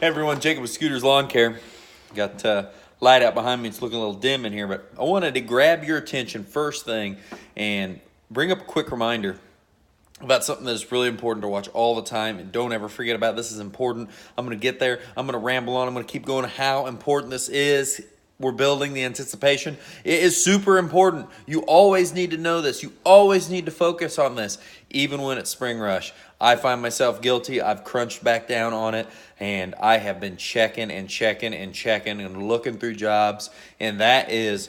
Everyone, Jacob with Scooters Lawn Care. Got light out behind me. It's looking a little dim in here, but I wanted to grab your attention first thing and bring up a quick reminder about something that's really important to watch all the time, and don't ever forget about. This is important. I'm going to get there. I'm going to ramble on. I'm going to keep going how important this is. We're building the anticipation. It is super important. You always need to know this. You always need to focus on this, even when it's spring rush. I find myself guilty. I've crunched back down on it, and I have been checking and looking through jobs, and that is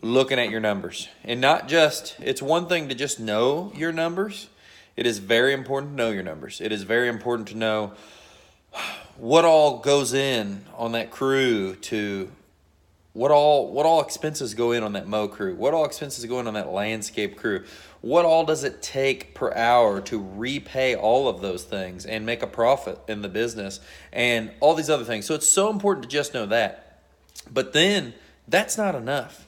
looking at your numbers. And not just, it's one thing to just know your numbers. It is very important to know your numbers. It is very important to know what all goes in on that crew, to what all expenses go in on that mow crew, what all expenses go in on that landscape crew, what all does it take per hour to repay all of those things and make a profit in the business, and all these other things. So it's so important to just know that. But then that's not enough.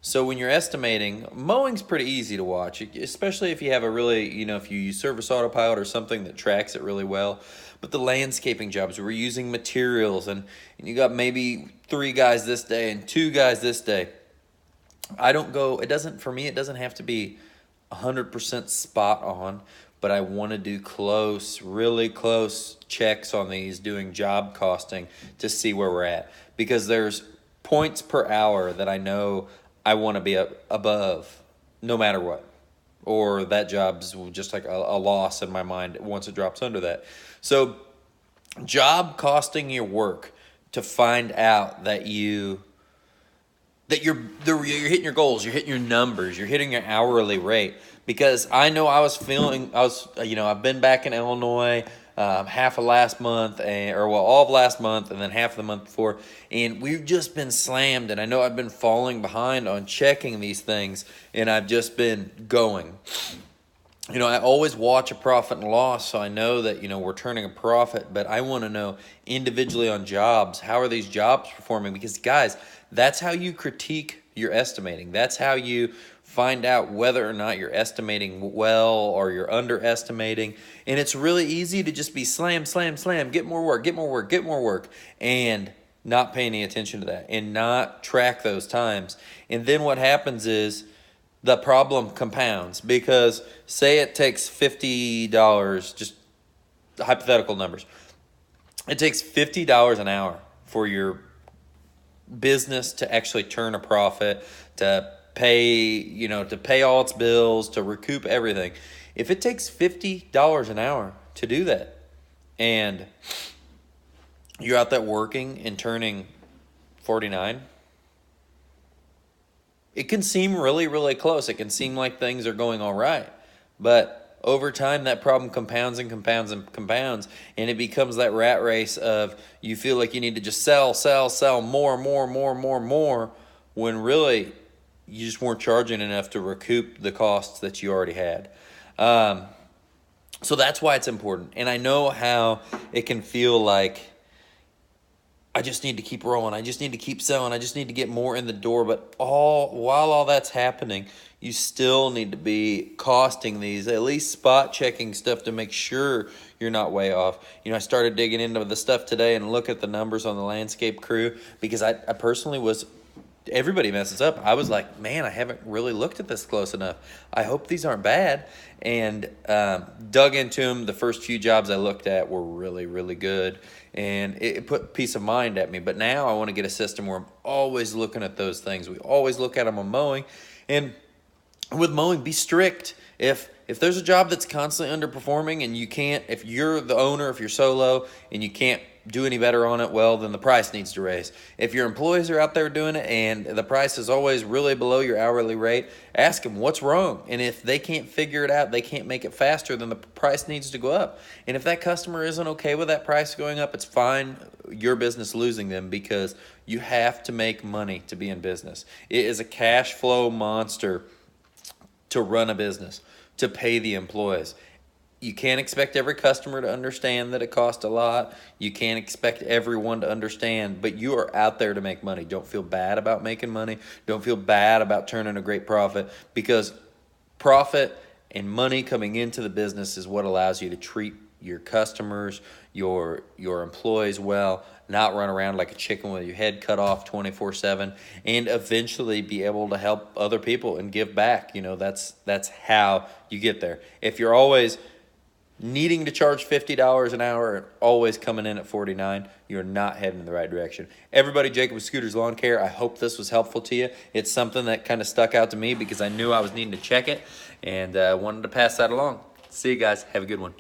So when you're estimating, mowing's pretty easy to watch, especially if you have a really, if you use Service Autopilot or something that tracks it really well. But the landscaping jobs, we're using materials, and you got maybe 3 guys this day and 2 guys this day. For me, it doesn't have to be 100% spot on, but I want to do really close checks on these, doing job costing to see where we're at. Because there's points per hour that I know I want to be above no matter what. Or that job's just like a loss in my mind once it drops under that. So job costing your work to find out that you're hitting your goals, you're hitting your numbers, you're hitting your hourly rate. Because I know I've been back in Illinois half of last month, all of last month, and then half of the month before, and we've just been slammed, and I know I've been falling behind on checking these things, and I've just been going. I always watch a profit and loss, so I know that, we're turning a profit, but I want to know individually on jobs, how are these jobs performing? Because, guys, that's how you critique your estimating. That's how you find out whether or not you're estimating well or you're underestimating. And it's really easy to just be slam, get more work, and not pay any attention to that and not track those times. And then what happens is the problem compounds, because say it takes $50, just hypothetical numbers. It takes $50 an hour for your business to actually turn a profit, to pay all its bills, to recoup everything. If it takes $50 an hour to do that, and you're out there working and turning 49, it can seem really, really close. It can seem like things are going all right. But over time, that problem compounds, and it becomes that rat race of you feel like you need to just sell more, when really you just weren't charging enough to recoup the costs that you already had. So that's why it's important. And I know how it can feel like I just need to keep rolling. I just need to keep selling. I just need to get more in the door. But while all that's happening, you still need to be costing these, at least spot checking stuff to make sure you're not way off. I started digging into the stuff today and look at the numbers on the landscape crew, because I personally was, everybody messes up. I was like, man, I haven't really looked at this close enough. I hope these aren't bad. And dug into them. The first few jobs I looked at were really, really good. And it put peace of mind at me. But now I want to get a system where I'm always looking at those things. We always look at them on mowing. And with mowing, be strict. If there's a job that's constantly underperforming and you can't, if you're the owner, if you're solo and you can't do any better on it, well, then the price needs to raise. If your employees are out there doing it and the price is always really below your hourly rate, ask them what's wrong. And if they can't figure it out, they can't make it faster, then the price needs to go up. And if that customer isn't okay with that price going up, it's fine, your business losing them, because you have to make money to be in business. It is a cash flow monster to run a business, to pay the employees. You can't expect every customer to understand that it costs a lot. You can't expect everyone to understand, but you are out there to make money. Don't feel bad about making money. Don't feel bad about turning a great profit, because profit and money coming into the business is what allows you to treat your customers, your employees well, not run around like a chicken with your head cut off 24/7, and eventually be able to help other people and give back. You know, that's how you get there. If you're always needing to charge $50 an hour and always coming in at 49, you're not heading in the right direction. Everybody, Jacob with Scooters Lawn Care, I hope this was helpful to you. It's something that kind of stuck out to me because I knew I was needing to check it, and wanted to pass that along. See you guys. Have a good one.